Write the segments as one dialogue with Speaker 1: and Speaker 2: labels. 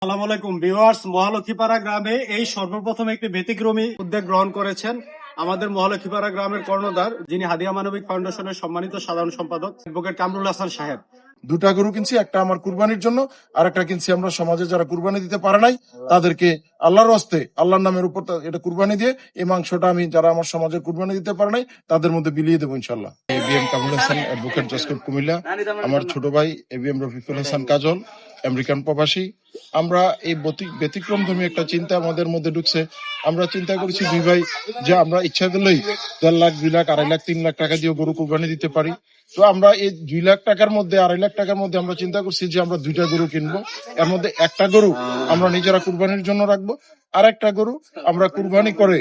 Speaker 1: আসসালামু আলাইকুম ভিউয়ার্স, মহালক্ষীপাড়া গ্রামে এই সর্বপ্রথম একটি ব্যতিক্রমী উদ্যোগ গ্রহণ করেছেন আমাদের মহালক্ষীপাড়া গ্রামের কর্ণধার, যিনি হাদিয়া মানবিক ফাউন্ডেশনের সম্মানিত সাধারণ সম্পাদক অ্যাডভোকেট কামরুল হাসান সাহেব।
Speaker 2: দুটা গরু কিনছি, একটা আমার কুরবানির জন্য আর একটা কিনছি আমরা সমাজে যারা কুরবানি দিতে পারে নাই তাদেরকে আল্লাহর হস্তে আল্লাহর নামের উপর এটা কুরবানি দিয়ে এই মাংসটা আমি যারা আমার সমাজে কুরবানি দিতে পারে নাই তাদের মধ্যে বিলিয়ে দেবো ইনশাল্লাহ। এবিএম কামরুল হাসান, অ্যাডভোকেট জসকোট কুমিল্লা। আমার ছোট ভাই এবিএম রফিকুল হাসান কাজল, আমেরিকান প্রবাসী। আমরা এই ব্যতিক্রম ধর্মী একটা চিন্তা আমাদের মধ্যে ঢুকছে। আমরা চিন্তা করেছি দুই ভাই যে আমরা ইচ্ছা করলেই 1.5 লাখ 2 লাখ 2.5 লাখ 3 লাখ টাকা দিয়ে গরু কুরবানি দিতে পারি। তো আমরা এই 2 লাখ টাকার মধ্যে 2.5 লাখ টাকার মধ্যে আমরা চিন্তা করছি যে আমরা 2টা গরু কিনবো। এর মধ্যে একটা গরু আমরা নিজেরা কুরবানির জন্য রাখবো, আর একটা গরু আমরা কুরবানি করে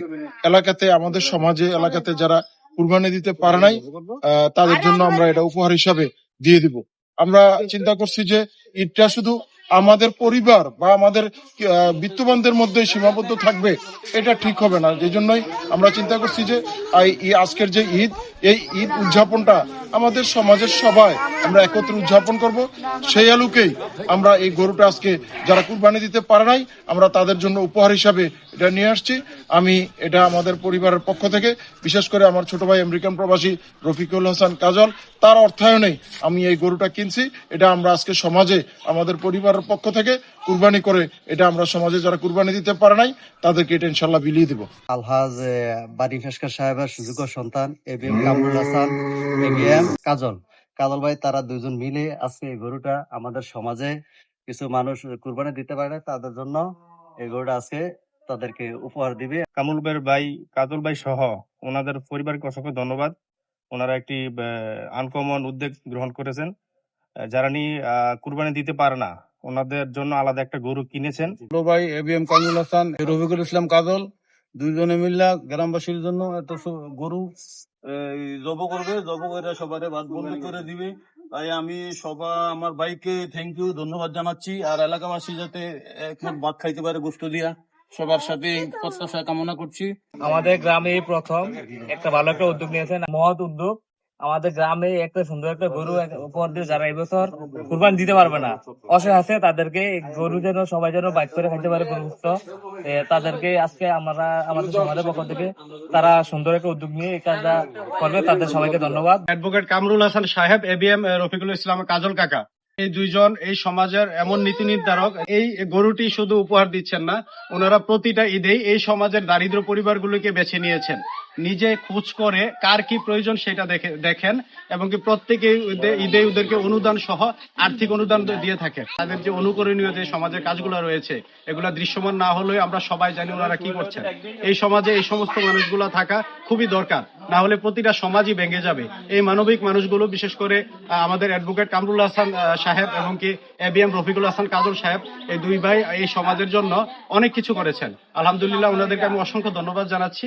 Speaker 2: এলাকাতে আমাদের সমাজে এলাকাতে যারা কুরবানি দিতে পারে নাই তাদের জন্য আমরা এটা উপহার হিসাবে দিয়ে দিব। আমরা চিন্তা করছি যে এটা শুধু আমাদের পরিবার বা আমাদের বিত্তবানদের মধ্যে সীমাবদ্ধ থাকবে, এটা ঠিক হবে না। এই জন্যই আমরা চিন্তা করছি যে আজকের যে ঈদ, এই ঈদ উদযাপনটা আমাদের সমাজের সবাই আমরা একত্রে উদযাপন করব। সেই আলোকেই আমরা এই গরুটা আজকে যারা কুরবানি দিতে পারে নাই আমরা তাদের জন্য উপহার হিসাবে এটা নিয়ে আসছি। আমি এটা আমাদের পরিবারের পক্ষ থেকে, বিশেষ করে আমার ছোট ভাই আমেরিকান প্রবাসী রফিকুল হাসান কাজল, তার অর্থায়নে আমি এই গরুটা কিনছি। এটা আমরা আজকে সমাজে আমাদের পরিবারের পক্ষ থেকে কুরবানি করে এটা আমরা সমাজে যারা কুরবানি দিতে পারে নাই তাদেরকে এটা ইনশাল্লাহ বিলিয়ে দিব।
Speaker 3: আলহাজ বাড়ি ফেসকার সাহেবের সুযোগ্য সন্তান এবিএম কামরুল হাসান, এবিএম কাজল ভাই, তারা দুজন মিলে আজকে এই গরুটা আমাদের সমাজে কিছু মানুষ কুরবানি দিতে পারে না, তাদের জন্য এই গরুটা আজকে তাদেরকে উপহার দিবে।
Speaker 4: কামরুল ভাই, কাজল ভাই সহ ওনাদের পরিবারকে অসংখ্য ধন্যবাদ। ওনারা একটি আনকমন উদ্যোগ গ্রহণ করেছেন। যারা নিয়ে কুরবানি দিতে পারে না ওনাদের জন্য আলাদা একটা গরু কিনেছেন।
Speaker 5: ছোট ভাই এবিএম কামরুল হাসান, রফিকুল ইসলাম কাজল, দুইজনে মিল্লা গ্রামবাসীর জন্য এত গরু জব করবে, জব করে সবারে ভাত বন্ধ করে দিবে। তাই আমি আমার ভাইকে থ্যাংক ইউ, ধন্যবাদ জানাচ্ছি। আর এলাকাবাসী যাতে একমত ভাত খাইতে পারে গোস্ত দিয়া, সবার সাথে প্রত্যাশা কামনা করছি।
Speaker 6: আমাদের গ্রামে এই প্রথম একটা ভালো একটা উদ্যোগ নিয়েছেন, মহৎ উদ্যোগ। আমাদের গ্রামে একটা সুন্দর একটা গরু উপহার দিয়ে যারা এবছর কুরবানি দিতে পারবে না, অসহায় আছে, তাদেরকে গরু যেন সবাই যেন বাইক করে খাইতে পারে গরুস্থ, তাদেরকে আজকে আমরা আমাদের সমাজের পক্ষ থেকে তারা সুন্দর একটা উদ্যোগ নিয়ে এই কাজটা করবে। তাদের সবাইকে ধন্যবাদ।
Speaker 1: অ্যাডভোকেট কামরুল হাসান সাহেব, এবিএম রফিকুল ইসলাম কাজল কাকা, এই দুইজন এই সমাজের এমন নীতি নির্ধারক। এই গরুটি শুধু উপহার দিচ্ছেন না, ওনারা প্রতিটা ঈদেই এই সমাজের দারিদ্র পরিবারগুলোকে বেছে নিয়েছেন। নিজে খোঁজ করে কার কি প্রয়োজন সেটা দেখেন এবং কি প্রত্যেকে ঈদে ওদেরকে অনুদান সহ আর্থিক অনুদান দিয়ে থাকে। তাদের যে অনুকরণীয় যে সমাজের কাজগুলো রয়েছে এগুলা দৃশ্যমান না হলেও আমরা সবাই জানি ওনারা কি করছেন। এই সমাজে এই সমস্ত মানুষগুলো থাকা খুবই দরকার, না হলে প্রতিটা সমাজই ভেঙে যাবে। এই মানবিক মানুষগুলো, বিশেষ করে আমাদের অ্যাডভোকেট কামরুল হাসান সাহেব এবং কি এবিএম রফিকুল হাসান কাজল সাহেব, এই দুই ভাই এই সমাজের জন্য অনেক কিছু করেছেন। আলহামদুলিল্লাহ, ওনাদেরকে আমি অসংখ্য ধন্যবাদ জানাচ্ছি।